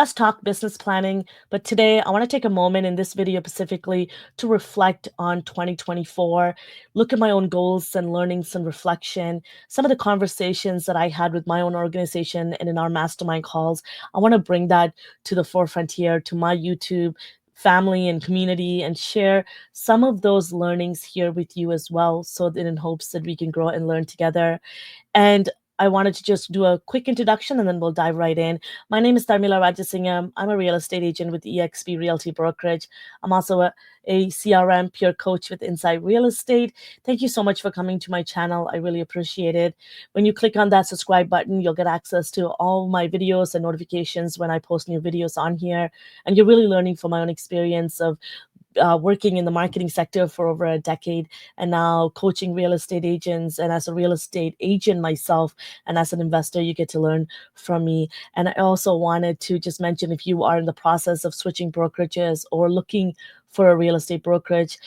Let's talk business planning. But today, I want to take a moment in this video specifically to reflect on 2024, look at my own goals and learnings and reflection, some of the conversations that I had with my own organization and in our mastermind calls. I want to bring that to the forefront here, to my YouTube family and community, and share some of those learnings here with you as well, so that in hopes that we can grow and learn together. And I wanted to just do a quick introduction and then we'll dive right in. My name is Tharmila Rajasingam. I'm a real estate agent with EXP Realty Brokerage. I'm also a CRM peer coach with Inside Real Estate. Thank you so much for coming to my channel. I really appreciate it. When you click on that subscribe button, you'll get access to all my videos and notifications when I post new videos on here. And you're really learning from my own experience of working in the marketing sector for over a decade and now coaching real estate agents. And as a real estate agent myself and as an investor, you get to learn from me. And I also wanted to just mention, if you are in the process of switching brokerages or looking for a real estate brokerage,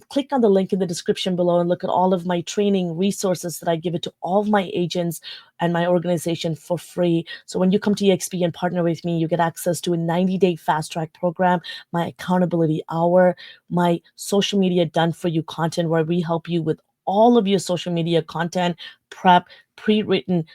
click on the link in the description below and look at all of my training resources that I give it to all of my agents and my organization for free. So when you come to EXP and partner with me, you get access to a 90-day fast track program, my accountability hour, my social media done for you content, where we help you with all of your social media content prep, pre-written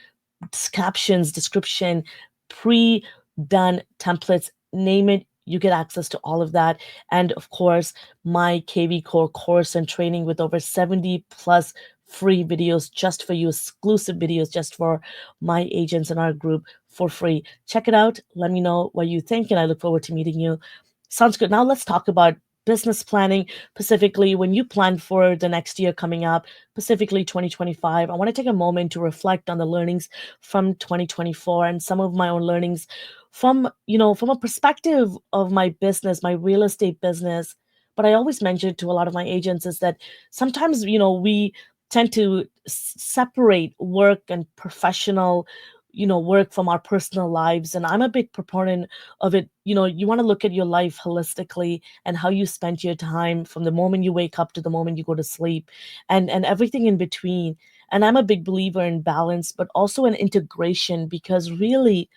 captions, description, pre-done templates, name it. You get access to all of that. And of course, my kvCORE course and training with over 70 plus free videos just for you, exclusive videos just for my agents in our group for free. Check it out. Let me know what you think, and I look forward to meeting you. Sounds good. Now let's talk about business planning, specifically when you plan for the next year coming up, specifically 2025. I want to take a moment to reflect on the learnings from 2024 and some of my own learnings from a perspective of my business, my real estate business. But I always mention to a lot of my agents is that sometimes, we tend to separate work and professional work from our personal lives. And I'm a big proponent of it. You want to look at your life holistically and how you spend your time from the moment you wake up to the moment you go to sleep, and everything in between. And I'm a big believer in balance, but also in integration, because really,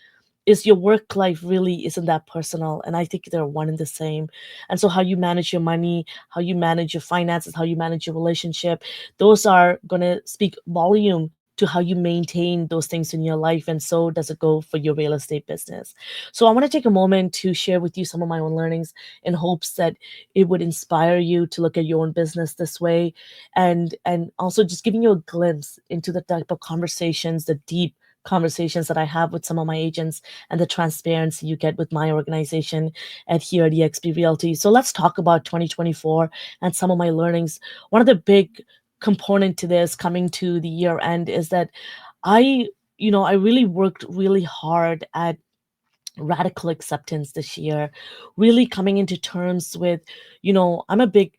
is your work life really isn't that personal, and I think they're one and the same. And so how you manage your money, how you manage your finances, how you manage your relationship, those are going to speak volume to how you maintain those things in your life, and so does it go for your real estate business. So I want to take a moment to share with you some of my own learnings in hopes that it would inspire you to look at your own business this way, and also just giving you a glimpse into the type of conversations, the deep conversations that I have with some of my agents, and the transparency you get with my organization at here at EXP Realty. So let's talk about 2024 and some of my learnings. One of the big component to this coming to the year end is that I really worked really hard at radical acceptance this year, really coming into terms with, I'm a big,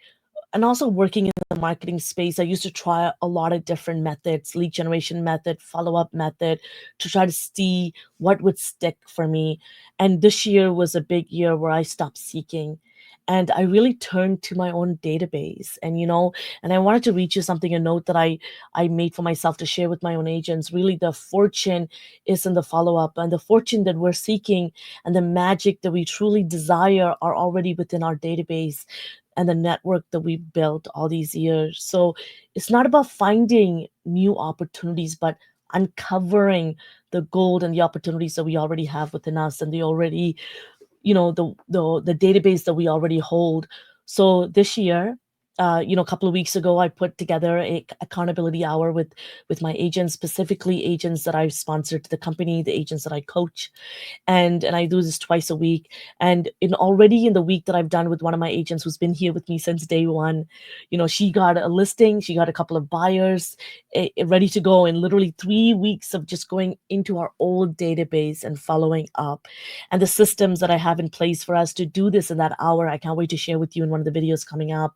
and also working in the marketing space, I used to try a lot of different methods, lead generation method, follow-up method, to try to see what would stick for me. And this year was a big year where I stopped seeking. And I really turned to my own database. And I wanted to read you something, a note that I made for myself to share with my own agents. Really, the fortune is in the follow-up, and the fortune that we're seeking and the magic that we truly desire are already within our database and the network that we've built all these years. So it's not about finding new opportunities, but uncovering the gold and the opportunities that we already have within us, and the already, the database that we already hold. So this year, a couple of weeks ago, I put together a accountability hour with my agents, specifically agents that I've sponsored to the company, the agents that I coach, and I do this twice a week. And already in the week that I've done with one of my agents who's been here with me since day one, she got a listing, she got a couple of buyers ready to go in literally 3 weeks of just going into our old database and following up. And the systems that I have in place for us to do this in that hour, I can't wait to share with you in one of the videos coming up.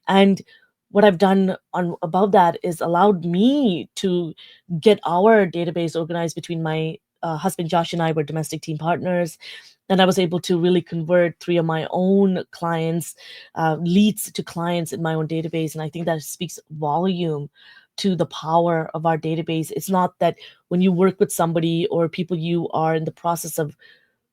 And what I've done on above that is allowed me to get our database organized. Between my husband Josh and I were domestic team partners, and I was able to really convert 3 of my own clients, leads to clients in my own database. And I think that speaks volume to the power of our database. It's not that when you work with somebody or people you are in the process of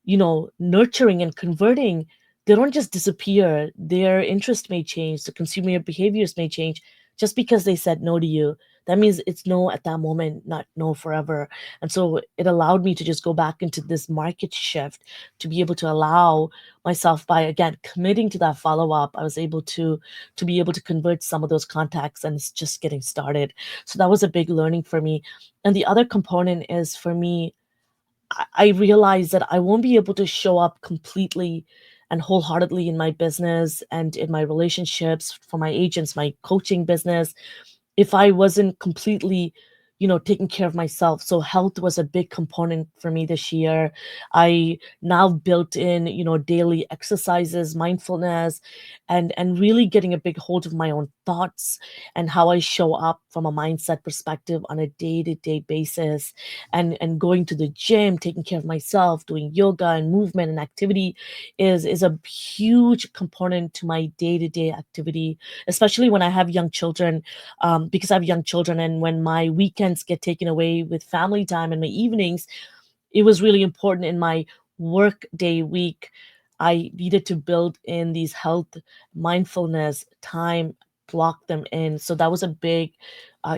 nurturing and converting, they don't just disappear. Their interest may change, the consumer behaviors may change just because they said no to you. That means it's no at that moment, not no forever. And so it allowed me to just go back into this market shift to be able to allow myself, by again committing to that follow up, I was able to be able to convert some of those contacts, and it's just getting started. So that was a big learning for me. And the other component is for me, I realize that I won't be able to show up completely and wholeheartedly in my business and in my relationships for my agents, my coaching business, if I wasn't completely, taking care of myself. So health was a big component for me this year. I now built in, daily exercises, mindfulness, and really getting a big hold of my own thoughts and how I show up from a mindset perspective on a day-to-day basis, and going to the gym, taking care of myself, doing yoga and movement and activity is a huge component to my day-to-day activity, especially when I have young children, because I have young children. And when my weekends get taken away with family time and my evenings, it was really important in my work day week. I needed to build in these health, mindfulness time, block them in. So that was a big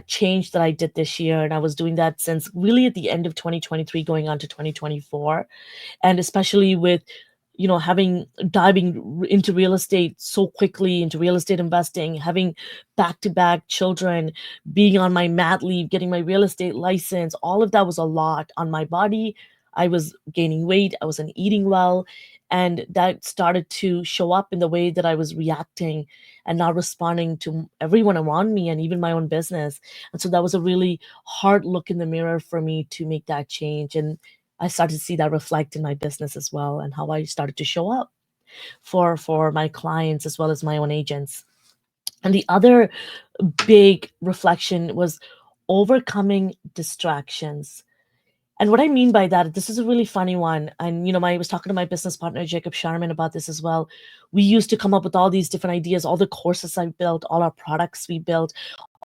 change that I did this year. And I was doing that since really at the end of 2023, going on to 2024. And especially with having diving into real estate so quickly, into real estate investing, having back to back children, being on my mat leave, getting my real estate license, all of that was a lot on my body. I was gaining weight, I wasn't eating well, and that started to show up in the way that I was reacting and not responding to everyone around me and even my own business. And so that was a really hard look in the mirror for me to make that change. And I started to see that reflect in my business as well, and how I started to show up for my clients as well as my own agents. And the other big reflection was overcoming distractions. And what I mean by that, this is a really funny one. And I was talking to my business partner Jacob Sharman about this as well. We used to come up with all these different ideas, all the courses I built, all our products we built,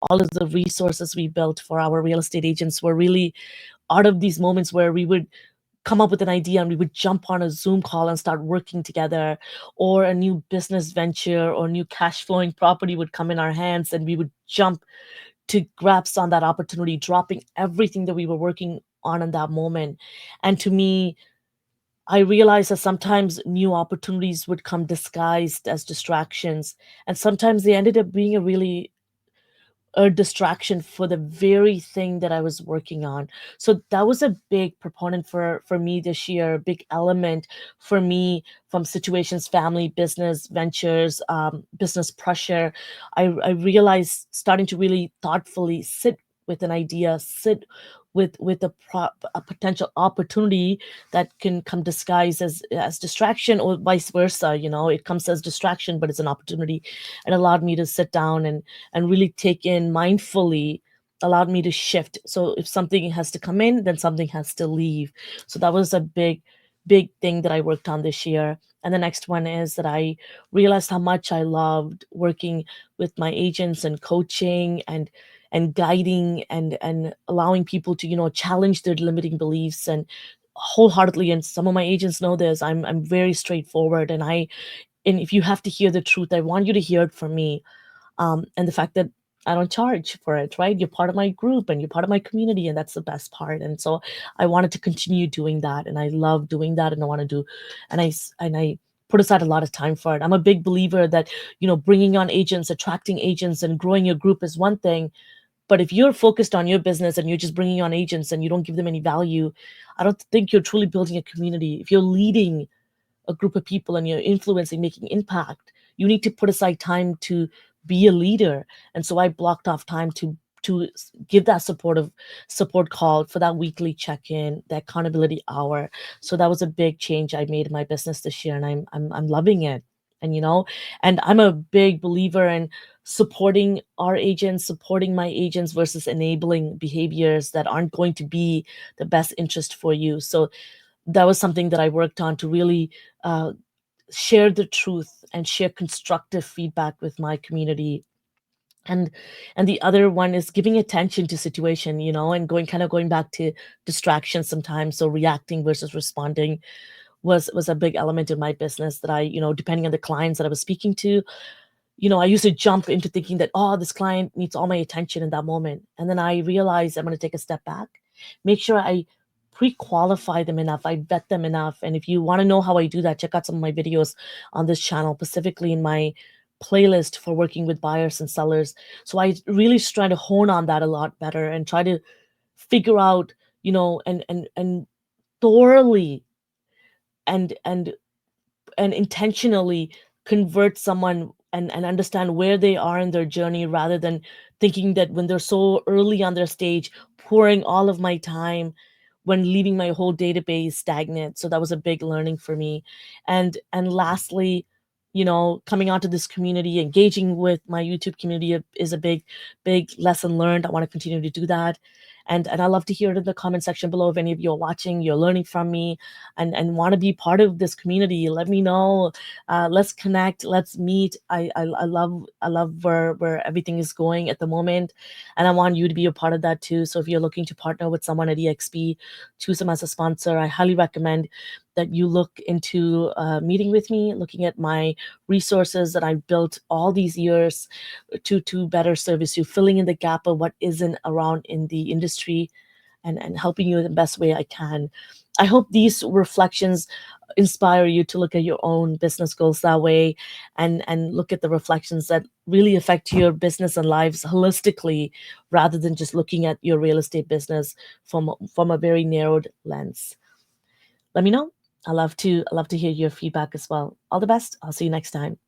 all of the resources we built for our real estate agents were really out of these moments where we would come up with an idea and we would jump on a Zoom call and start working together, or a new business venture or new cash flowing property would come in our hands and we would jump to grasp on that opportunity, dropping everything that we were working on in that moment. And to me, I realized that sometimes new opportunities would come disguised as distractions, and sometimes they ended up being a distraction for the very thing that I was working on. So that was a big proponent for me this year, a big element for me from situations, family, business, ventures, business pressure. I realized starting to really thoughtfully sit with an idea, sit with a potential opportunity that can come disguised as distraction, or vice versa. It comes as distraction, but it's an opportunity. It allowed me to sit down and really take in mindfully, allowed me to shift. So if something has to come in, then something has to leave. So that was a big thing that I worked on this year. And the next one is that I realized how much I loved working with my agents and coaching and guiding and allowing people to challenge their limiting beliefs and wholeheartedly. And some of my agents know this. I'm very straightforward, and if you have to hear the truth, I want you to hear it from me. And the fact that I don't charge for it, right? You're part of my group and you're part of my community, and that's the best part. And so I wanted to continue doing that, and I love doing that, and I want to do, and I put aside a lot of time for it. I'm a big believer that bringing on agents, attracting agents, and growing your group is one thing, but if you're focused on your business and you're just bringing on agents and you don't give them any value, I don't think you're truly building a community. If you're leading a group of people and you're influencing, making impact, you need to put aside time to be a leader. And so I blocked off time to give that support call for that weekly check-in, that accountability hour. So that was a big change I made in my business this year, and I'm loving it. And and I'm a big believer in supporting our agents, supporting my agents versus enabling behaviors that aren't going to be the best interest for you. So that was something that I worked on to really uh, share the truth and share constructive feedback with my community. And the other one is giving attention to situation, and going back to distractions sometimes. So reacting versus responding. was a big element in my business that I, depending on the clients that I was speaking to, I used to jump into thinking that, oh, this client needs all my attention in that moment. And then I realized I'm going to take a step back, make sure I pre-qualify them enough, I vet them enough. And if you want to know how I do that, check out some of my videos on this channel, specifically in my playlist for working with buyers and sellers. So I really try to hone on that a lot better and try to figure out, and thoroughly and intentionally convert someone and understand where they are in their journey, rather than thinking that when they're so early on their stage, pouring all of my time when leaving my whole database stagnant. So that was a big learning for me. And lastly, coming onto this community, engaging with my YouTube community is a big lesson learned. I want to continue to do that. And I love to hear it in the comment section below. If any of you are watching, you're learning from me and want to be part of this community, let me know. Let's connect, let's meet. I love where everything is going at the moment, and I want you to be a part of that too. So if you're looking to partner with someone at EXP, choose them as a sponsor, I highly recommend that you look into meeting with me, looking at my resources that I've built all these years to better service you, filling in the gap of what isn't around in the industry, and helping you in the best way I can. I hope these reflections inspire you to look at your own business goals that way, and look at the reflections that really affect your business and lives holistically, rather than just looking at your real estate business from a very narrowed lens. Let me know. I love to hear your feedback as well. All the best. I'll see you next time.